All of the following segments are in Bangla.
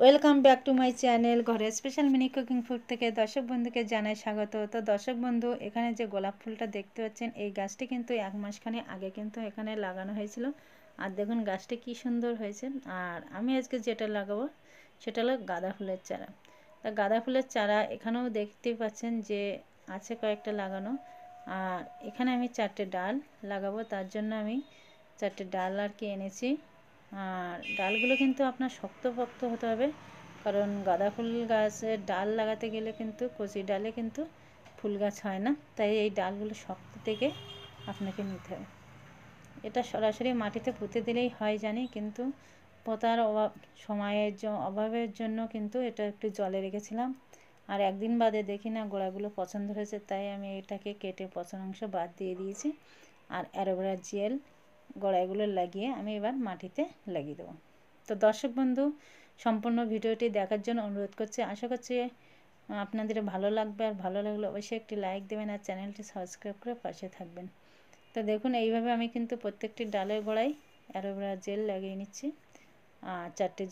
Welcome back to my channel ঘরের স্পেশাল মিনি কুকিং ফুড থেকে দর্শক বন্ধুকে জানাই স্বাগত। তো দর্শক বন্ধু, এখানে যে গোলাপ ফুলটা দেখতে পাচ্ছেন, এই গাছটি কিন্তু 1 মাসখানেক আগে কিন্তু এখানে লাগানো হয়েছিল। আর দেখুন গাছটি কি সুন্দর হয়েছে। আর আমি আজকে যেটা লাগাবো সেটা হলো গাঁদা ফুলের চারা। তা গাঁদা ফুলের চারা এখানেও দেখতেই পাচ্ছেন যে আছে কয়েকটা লাগানো। আর এখানে আমি 4টে ডাল লাগাবো, তার জন্য আমি 4টে ডাল আর কি এনেছি। আর ডালগুলো কিন্তু আপনার শক্তপোক্ত হতে হবে, কারণ গাঁদা ফুল গাছের ডাল লাগাতে গেলে কিন্তু কচি ডালে কিন্তু ফুল গাছ হয় না, তাই এই ডালগুলো শক্ত থেকে আপনাকে নিতে হবে। এটা সরাসরি মাটিতে পুঁতে দিলেই হয় জানি, কিন্তু পোঁতার সময়ের অভাবের জন্য কিন্তু এটা একটু জলে রেখেছিলাম। আর একদিন বাদে দেখি না গোড়াগুলো পছন্দ হয়েছে, তাই আমি এটাকে কেটে পচন অংশ বাদ দিয়ে দিয়েছি। আর অ্যালোভেরা জেল গোড়াগুলো লাগিয়ে আমি এবার মাটিতে লাগিয়ে দেবো। তো দর্শক বন্ধু, সম্পূর্ণ ভিডিওটি দেখার জন্য অনুরোধ করছি। আশা করছি আপনাদের ভালো লাগবে। আর ভালো লাগলে অবশ্যই একটি লাইক দেবেন আর চ্যানেলটি সাবস্ক্রাইব করে পাশে থাকবেন। তো দেখুন এইভাবে আমি কিন্তু প্রত্যেকটি ডালের গোড়ায় অ্যালোভেরা জেল লাগিয়ে নিচ্ছি। আর 4টে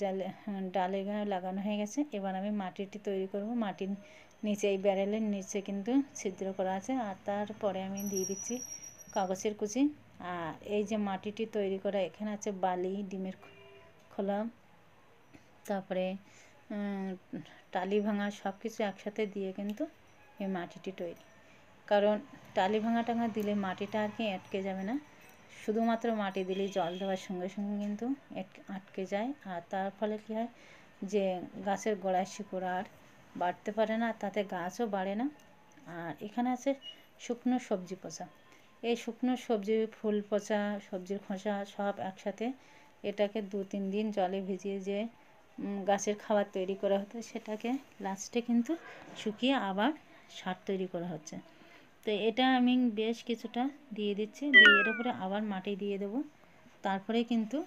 ডাল এখানে লাগানো হয়ে গেছে। এবার আমি মাটিটি তৈরি করব। মাটির নিচে এই ব্যারেলের নিচে কিন্তু ছিদ্র করা আছে। আর তারপরে আমি দিয়ে দিচ্ছি কাগজের কুচি। আর এই যে মাটিটি তৈরি করা, এখানে আছে বালি, ডিমের খোলা, তারপরে টালি ভাঙা, সব কিছু একসাথে দিয়ে কিন্তু এই মাটিটি তৈরি। কারণ টালি ভাঙা টাঙা দিলে মাটিটা আর কি আটকে যাবে না। শুধুমাত্র মাটি দিলেই জল দেওয়ার সঙ্গে সঙ্গে কিন্তু আটকে যায়। আর তার ফলে কী হয় যে গাছের গোড়ায় শিকড় আর বাড়তে পারে না, তাতে গাছও বাড়ে না। আর এখানে আছে শুকনো সবজি পচা। এই শুকনো সবজি, ফুল পচা, সবজির খোসা সব একসাথে এটাকে 2-3 দিন জলে ভিজিয়ে যে গাছের খাবার তৈরি করা হতো, সেটাকে লাস্টে কিন্তু শুকিয়ে আবার সার তৈরি করা হচ্ছে। তো এটা আমি বেশ কিছুটা দিয়ে দিচ্ছি, দিয়ে এর উপরে আবার মাটি দিয়ে দেবো। তারপরে কিন্তু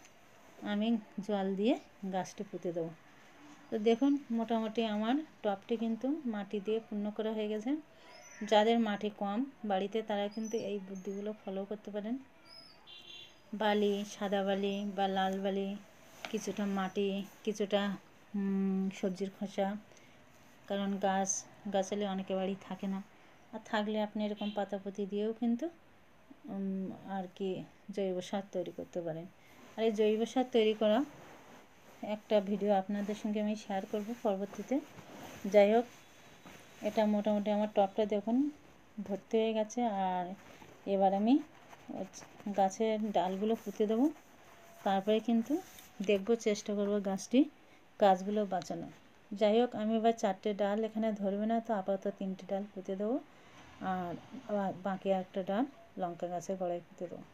আমি জল দিয়ে গাছটি পুঁতে দেবো। তো দেখুন মোটামুটি আমার টবটি কিন্তু মাটি দিয়ে পূর্ণ করা হয়ে গেছে। যাদের মাটি কম বাড়িতে, তারা কিন্তু এই বুদ্ধিগুলো ফলো করতে পারেন। বালি, সাদা বালি বা লাল বালি, কিছুটা মাটি, কিছুটা সবজির খোসা, কারণ গাছালি অনেকে বাড়ি থাকে না। আর থাকলে আপনি এরকম পাতাপতি দিয়েও কিন্তু আর কি জৈব সার তৈরি করতে পারেন। আর এই জৈব সার তৈরি করা একটা ভিডিও আপনাদের সঙ্গে আমি শেয়ার করব পরবর্তীতে। যাই হোক, এটা মোটামুটি আমার টবটা দেখুন ভর্তি হয়ে গেছে। আর এবার আমি গাছের ডালগুলো পুঁতে দেবো। তারপরে কিন্তু দেখবো, চেষ্টা করব গাছগুলো বাঁচানো। যাই হোক, আমি এবার 4টে ডাল এখানে ধরবে না, তো আপাতত 3টে ডাল পুঁতে দেবো। আর বাকি একটা ডাল লঙ্কা গাছের গোড়ায় পুঁতে দেবো।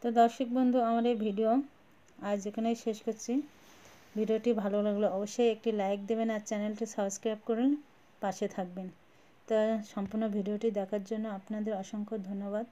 তো দর্শক বন্ধু, আমার এই ভিডিও আজ এখানেই শেষ করছি। ভিডিওটি ভালো লাগলে অবশ্যই একটি লাইক দেবেন আর চ্যানেলটি সাবস্ক্রাইব করুন, পাশে থাকবেন। তা সম্পূর্ণ ভিডিওটি দেখার জন্য আপনাদের অসংখ্য ধন্যবাদ।